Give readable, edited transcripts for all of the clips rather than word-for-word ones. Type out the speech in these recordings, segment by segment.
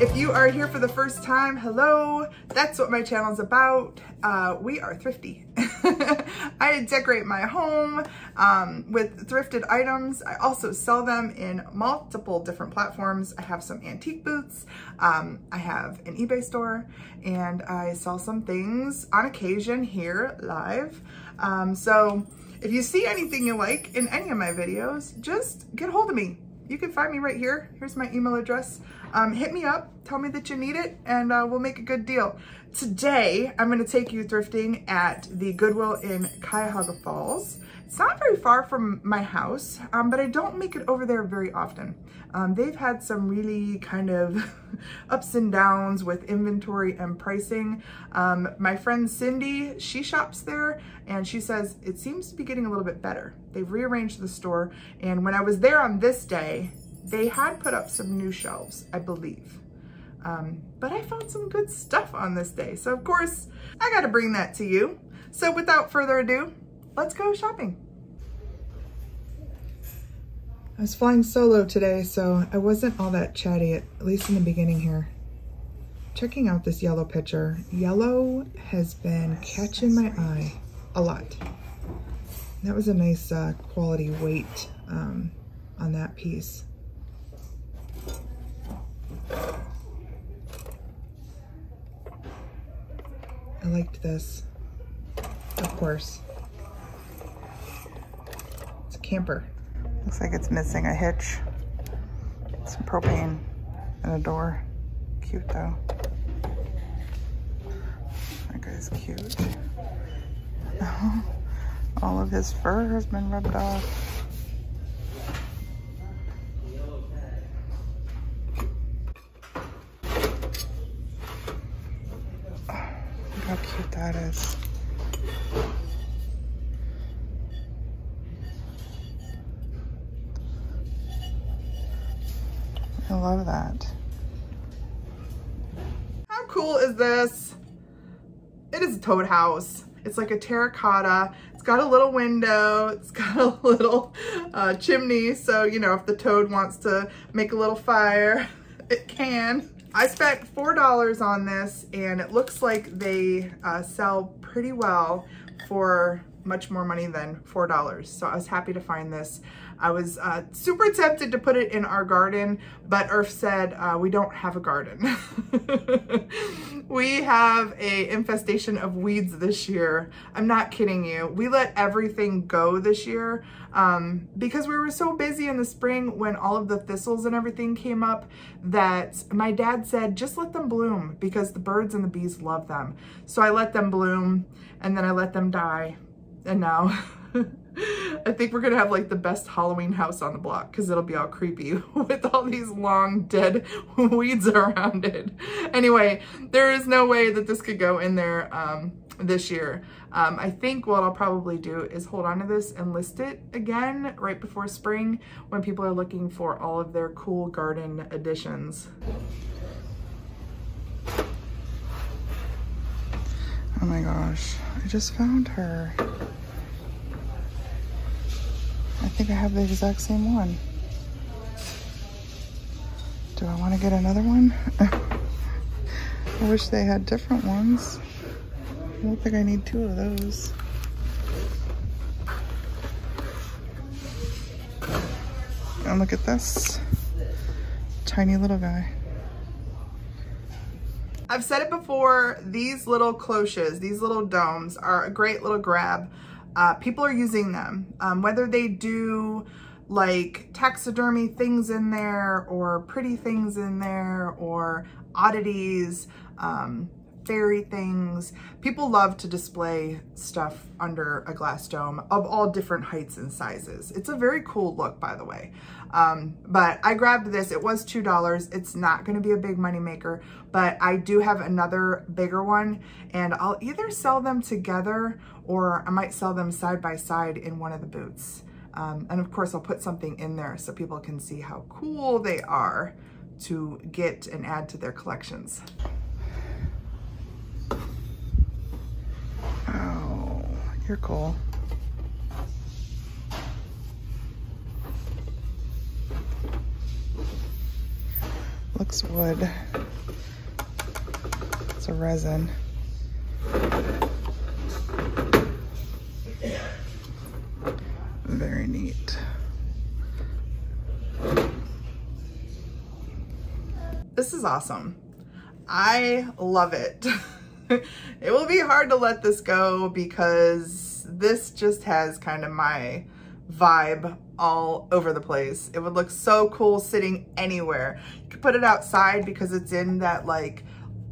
If you are here for the first time, hello, that's what my channel is about. We are thrifty. I decorate my home with thrifted items. I also sell them in multiple different platforms. I have some antique booths. I have an eBay store, and I sell some things on occasion here live. So if you see anything you like in any of my videos, just get a hold of me. You can find me right here. Here's my email address. Hit me up, tell me that you need it, and we'll make a good deal. Today, I'm gonna take you thrifting at the Goodwill in Cuyahoga Falls. It's not very far from my house, but I don't make it over there very often. They've had some really kind of ups and downs with inventory and pricing. My friend Cindy, she shops there, and she says it seems to be getting a little bit better. They've rearranged the store, and when I was there on this day, they had put up some new shelves, I believe. But I found some good stuff on this day. So of course, I gotta bring that to you. So without further ado, let's go shopping. I was flying solo today, so I wasn't all that chatty, at least in the beginning here. Checking out this yellow picture. Yellow has been catching my eye a lot. That was a nice quality weight on that piece. I liked this, of course. It's a camper. Looks like it's missing a hitch, some propane, and a door. Cute though. That guy's cute. All of his fur has been rubbed off. Look how cute that is. I love that. How cool is this? It is a toad house. It's like a terracotta. It's got a little window. It's got a little chimney. So, you know, if the toad wants to make a little fire, it can. I spent $4 on this, and it looks like they sell pretty well for much more money than $4. So I was happy to find this. I was super tempted to put it in our garden, but Irf said we don't have a garden. We have a infestation of weeds this year. I'm not kidding you. We let everything go this year because we were so busy in the spring when all of the thistles and everything came up that my dad said, just let them bloom because the birds and the bees love them. So I let them bloom, and then I let them die. And now I think we're gonna have like the best Halloween house on the block because it'll be all creepy with all these long dead weeds around it. Anyway, there is no way that this could go in there this year. I think what I'll probably do is hold on to this and list it again right before spring when people are looking for all of their cool garden additions. Oh my gosh, I just found her. I think I have the exact same one. Do I want to get another one? I wish they had different ones. I don't think I need two of those. And look at this tiny little guy. I've said it before, these little cloches, these little domes are a great little grab. People are using them, whether they do like taxidermy things in there or pretty things in there or oddities, fairy things. People love to display stuff under a glass dome of all different heights and sizes. It's a very cool look, by the way. But I grabbed this. It was $2. It's not going to be a big money maker, but I do have another bigger one, and I'll either sell them together or I might sell them side by side in one of the booths. And of course, I'll put something in there so people can see how cool they are to get and add to their collections. Oh, you're cool. Looks wood. It's a resin. Very neat. This is awesome. I love it. It will be hard to let this go because this just has kind of my vibe all over the place. It would look so cool sitting anywhere. You could put it outside because it's in that like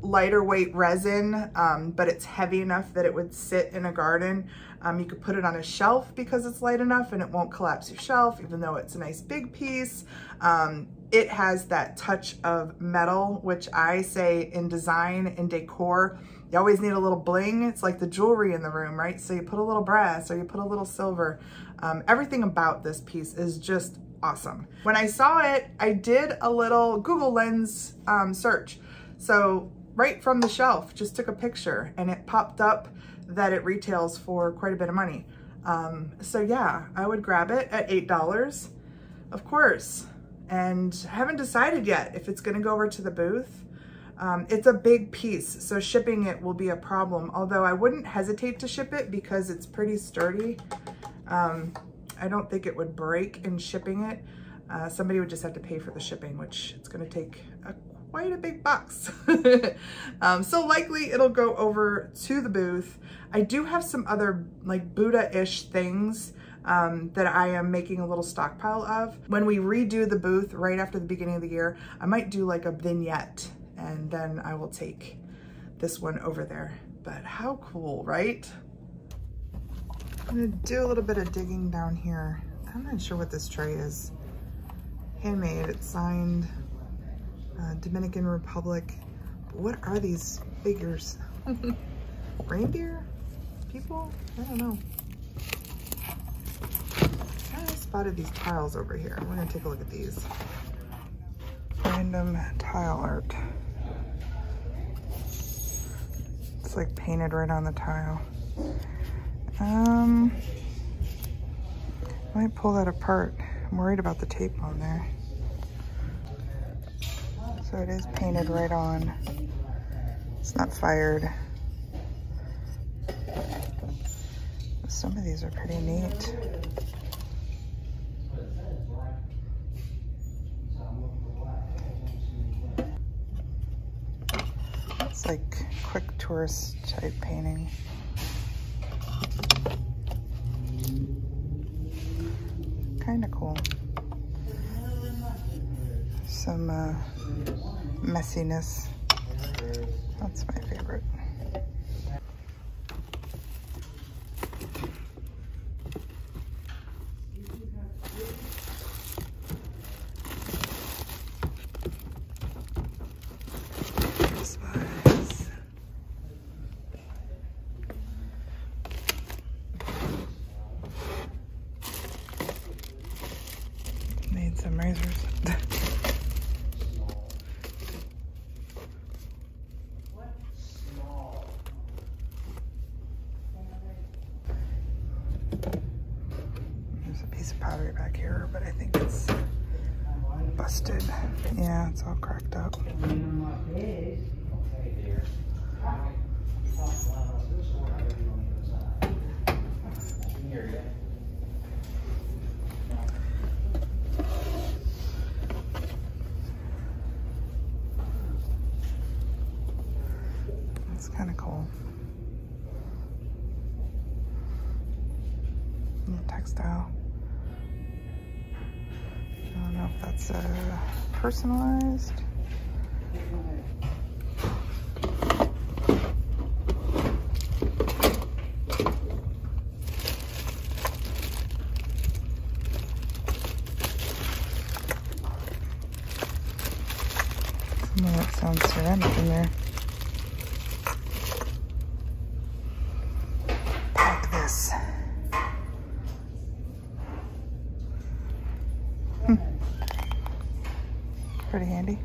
lighter weight resin, but it's heavy enough that it would sit in a garden. You could put it on a shelf because it's light enough and it won't collapse your shelf, even though it's a nice big piece. It has that touch of metal, which I say in design and decor, you always need a little bling. It's like the jewelry in the room, right? So you put a little brass or you put a little silver. Everything about this piece is just awesome. When I saw it, I did a little Google Lens search. So right from the shelf, just took a picture and it popped up that it retails for quite a bit of money. So yeah, I would grab it at $8, of course. And I haven't decided yet if it's gonna go over to the booth. It's a big piece, so shipping it will be a problem, although I wouldn't hesitate to ship it because it's pretty sturdy. I don't think it would break in shipping it. Somebody would just have to pay for the shipping, which it's gonna take quite a big box. So likely it'll go over to the booth. I do have some other like Buddha-ish things that I am making a little stockpile of. When we redo the booth right after the beginning of the year, I might do like a vignette and then I will take this one over there. But how cool, right? I'm gonna do a little bit of digging down here. I'm not sure what this tray is. Handmade, it's signed Dominican Republic. But what are these figures? Reindeer? People? I don't know. I spotted these tiles over here. We're gonna take a look at these. Random tile art. It's like painted right on the tile. I might pull that apart. I'm worried about the tape on there. So it is painted right on. It's not fired. Some of these are pretty neat. It's like quick tourist type painting. Kind of cool. Some messiness. That's my favorite. Need some razors. There's a piece of pottery back here, but I think it's busted. Yeah, it's all cracked up. It's kind of cool. Textile. I don't know if that's personalized. Some of that sounds ceramic in there. Pack this. Pretty handy.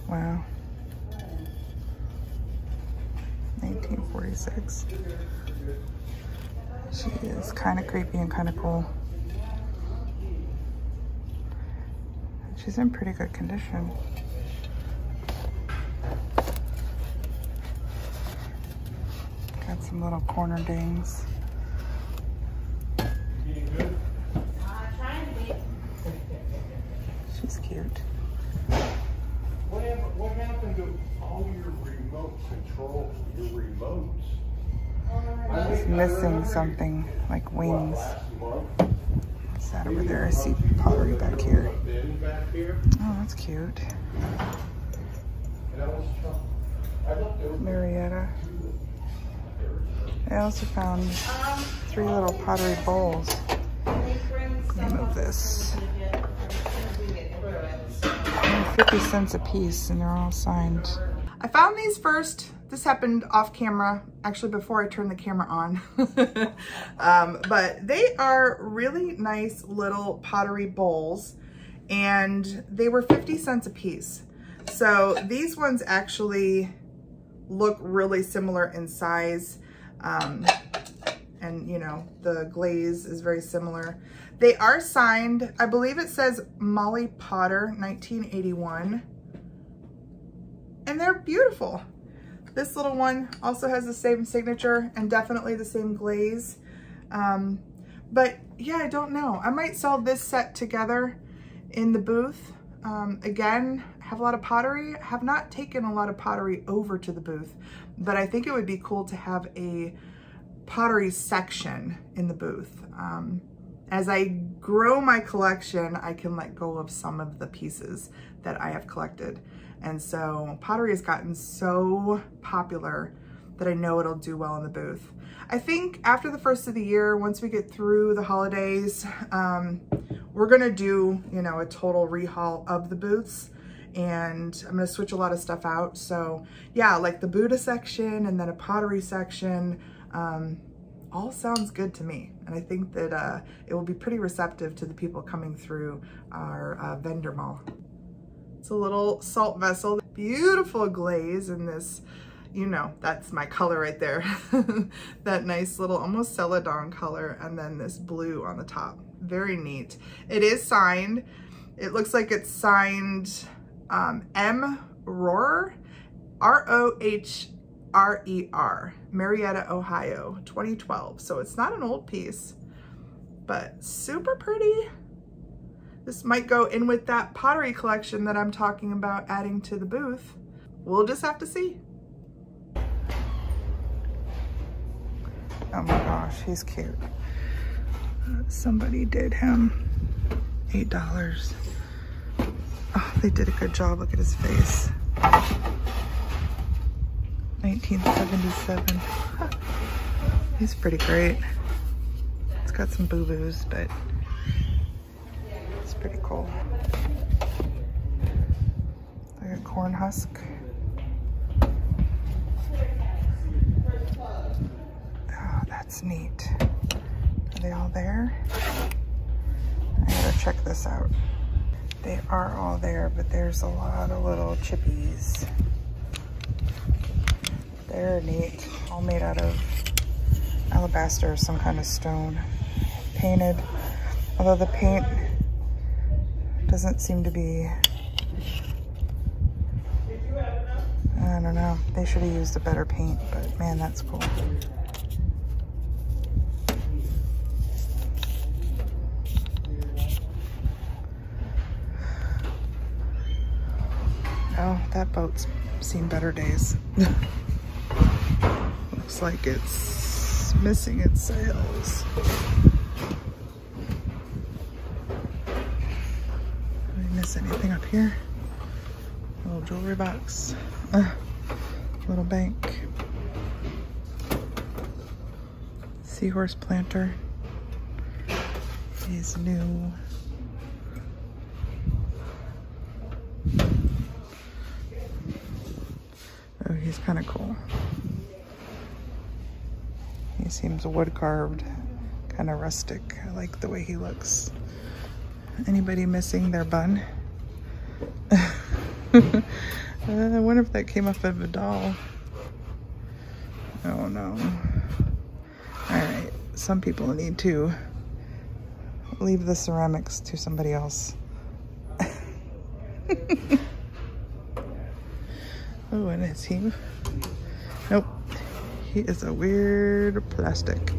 Wow. 1946. She is kind of creepy and kind of cool. She's in pretty good condition. Got some little corner dings. She's cute. What happened to all your remote controls, your remotes? It's missing something, like wings. What's that over there? I see pottery back here. Oh, that's cute. Marietta. I also found 3 little pottery bowls. Name of this. 50 cents a piece, and they're all signed. I found these first. This happened off camera, actually before I turned the camera on. But they are really nice little pottery bowls, and they were 50 cents a piece. So these ones actually look really similar in size. And you know, the glaze is very similar. They are signed. I believe it says Molly Potter 1981. And they're beautiful. This little one also has the same signature and definitely the same glaze. But yeah, I don't know. I might sell this set together in the booth. Again, I have a lot of pottery. I have not taken a lot of pottery over to the booth, but I think it would be cool to have a pottery section in the booth. As I grow my collection, I can let go of some of the pieces that I have collected. And so pottery has gotten so popular that I know it'll do well in the booth. I think after the first of the year, once we get through the holidays, we're gonna do, you know, a total rehaul of the booths, and I'm gonna switch a lot of stuff out. So yeah, like the Buddha section and then a pottery section, all sounds good to me. And I think that it will be pretty receptive to the people coming through our vendor mall. It's a little salt vessel, beautiful glaze in this, you know, that's my color right there. That nice little almost celadon color, and then this blue on the top. Very neat. It is signed. It looks like it's signed M. Rohrer, R-O-H-R-E-R, Marietta, Ohio, 2012. So it's not an old piece, but super pretty. This might go in with that pottery collection that I'm talking about adding to the booth. We'll just have to see. Oh my gosh, he's cute. Somebody did him $8. Oh, they did a good job. Look at his face. 1977. He's pretty great. It's got some boo-boos, but it's pretty cool. Like a corn husk. Oh, that's neat. Are they all there? I gotta check this out. They are all there, but there's a lot of little chippies. They're neat, all made out of alabaster or some kind of stone. Painted, although the paint doesn't seem to be, I don't know. They should have used a better paint, but man, that's cool. Oh, that boat's seen better days. Looks like it's missing its sails. Did I miss anything up here? A little jewelry box. Little bank. Seahorse planter. He's new. Oh, he's kind of cool. He seems wood carved, kind of rustic. I like the way he looks. Anybody missing their bun? I wonder if that came off of a doll. Oh no. Alright, some people need to leave the ceramics to somebody else. Oh, and is he? Nope. He is a weird plastic.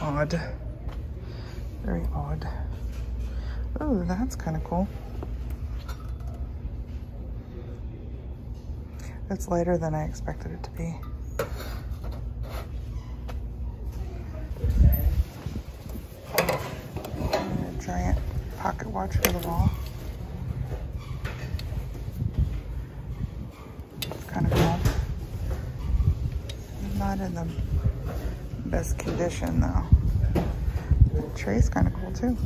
Odd. Very odd. Oh, that's kind of cool. It's lighter than I expected it to be. A giant pocket watch for the wall. It's kind of cool. Not in the best condition though. The tray's kind of cool too.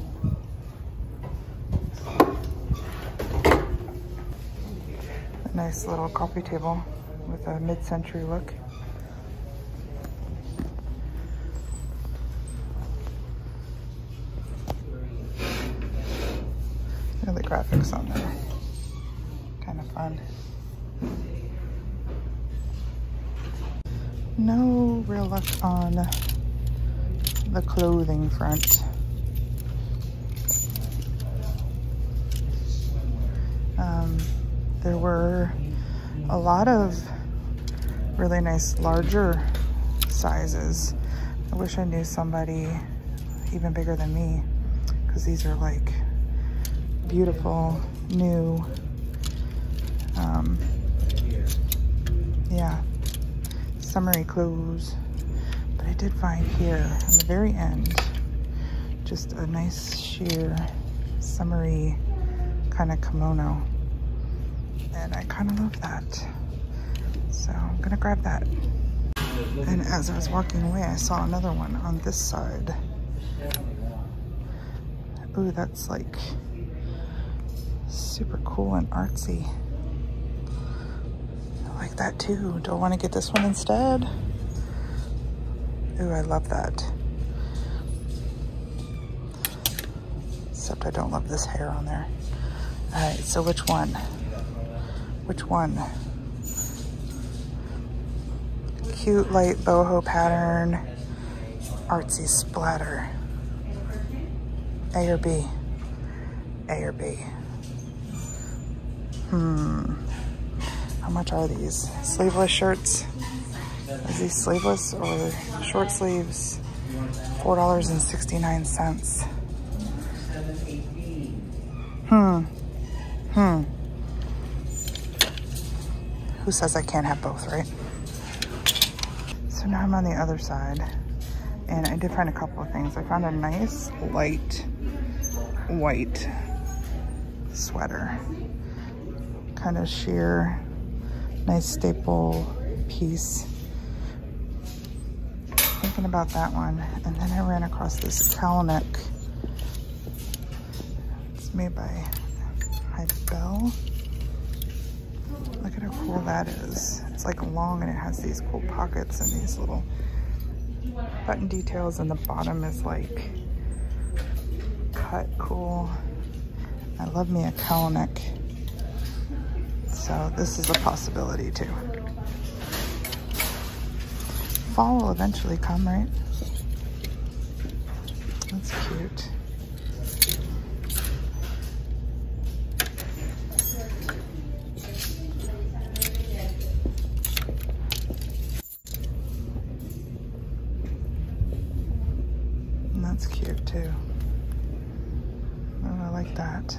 A nice little coffee table with a mid-century look. Look at the graphics on there. Kind of fun. No real luck on the clothing front. There were a lot of really nice larger sizes. I wish I knew somebody even bigger than me, because these are like beautiful, new, yeah, summery clothes. But I did find here on the very end just a nice sheer summery kind of kimono, and I kind of love that, so I'm gonna grab that. And as I was walking away, I saw another one on this side. Ooh, that's like super cool and artsy. I like that too. Do I want to get this one instead? Ooh, I love that. Except I don't love this hair on there. All right, so which one? Which one? Cute light boho pattern, artsy splatter. A or B? A or B? How much are these? Sleeveless shirts? Is these sleeveless or short sleeves? $4.69. Who says I can't have both, right? So now I'm on the other side, and I did find a couple of things. I found a nice light white sweater, kind of sheer, nice staple piece. Thinking about that one, and then I ran across this cowl neck. It's made by Bell. Look at how cool that is. It's like long and it has these cool pockets and these little button details, and the bottom is like cut cool. I love me a cowl neck. So this is a possibility too. Fall will eventually come, right? That's cute. And that's cute too. Oh, I like that.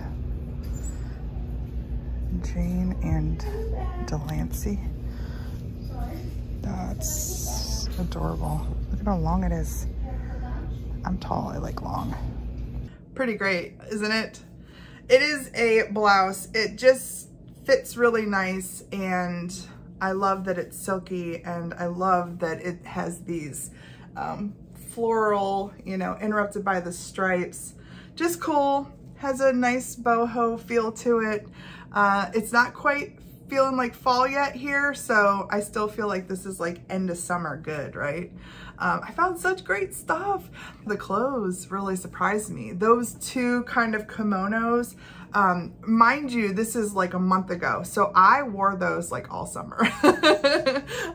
Jane and Delancey. That's adorable. Look at how long it is. I'm tall, I like long. Pretty great, isn't it? It is a blouse. It just fits really nice, and I love that it's silky, and I love that it has these floral, you know, interrupted by the stripes. Just cool. Has a nice boho feel to it. It's not quite feeling like fall yet here, so I still feel like this is like end of summer good, right? I found such great stuff. The clothes really surprised me. Those two kind of kimonos, Mind you, this is like a month ago, so I wore those like all summer.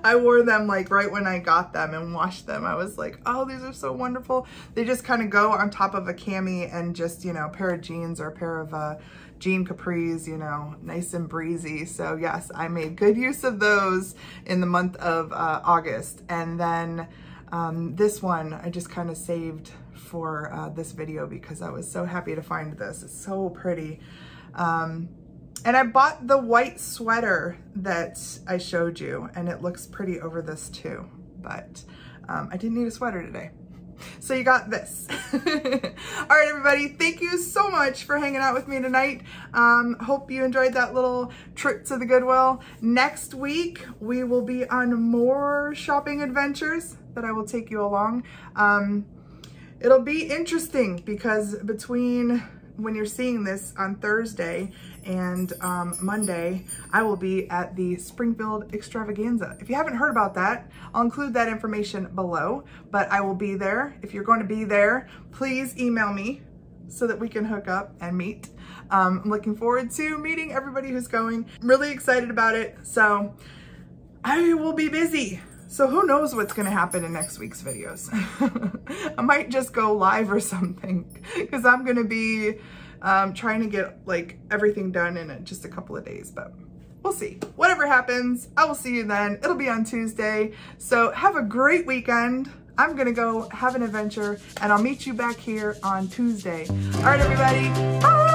I wore them like right when I got them and washed them. I was like, oh, these are so wonderful. They just kind of go on top of a cami and just, you know, a pair of jeans or a pair of jean capris, you know, nice and breezy. So yes, I made good use of those in the month of August. And then this one I just kind of saved for this video because I was so happy to find this. It's so pretty. And I bought the white sweater that I showed you, and it looks pretty over this too, but I didn't need a sweater today. So you got this. All right, everybody, thank you so much for hanging out with me tonight. Hope you enjoyed that little trip to the Goodwill. Next week, we will be on more shopping adventures that I will take you along. It'll be interesting because between when you're seeing this on Thursday and Monday, I will be at the Springfield Extravaganza. If you haven't heard about that, I'll include that information below, but I will be there. If you're going to be there, please email me so that we can hook up and meet. I'm looking forward to meeting everybody who's going. I'm really excited about it. So I will be busy. So who knows what's gonna happen in next week's videos. I might just go live or something because I'm gonna be trying to get like everything done in just a couple of days, but we'll see. Whatever happens, I will see you then. It'll be on Tuesday. So have a great weekend. I'm gonna go have an adventure and I'll meet you back here on Tuesday. All right, everybody, bye.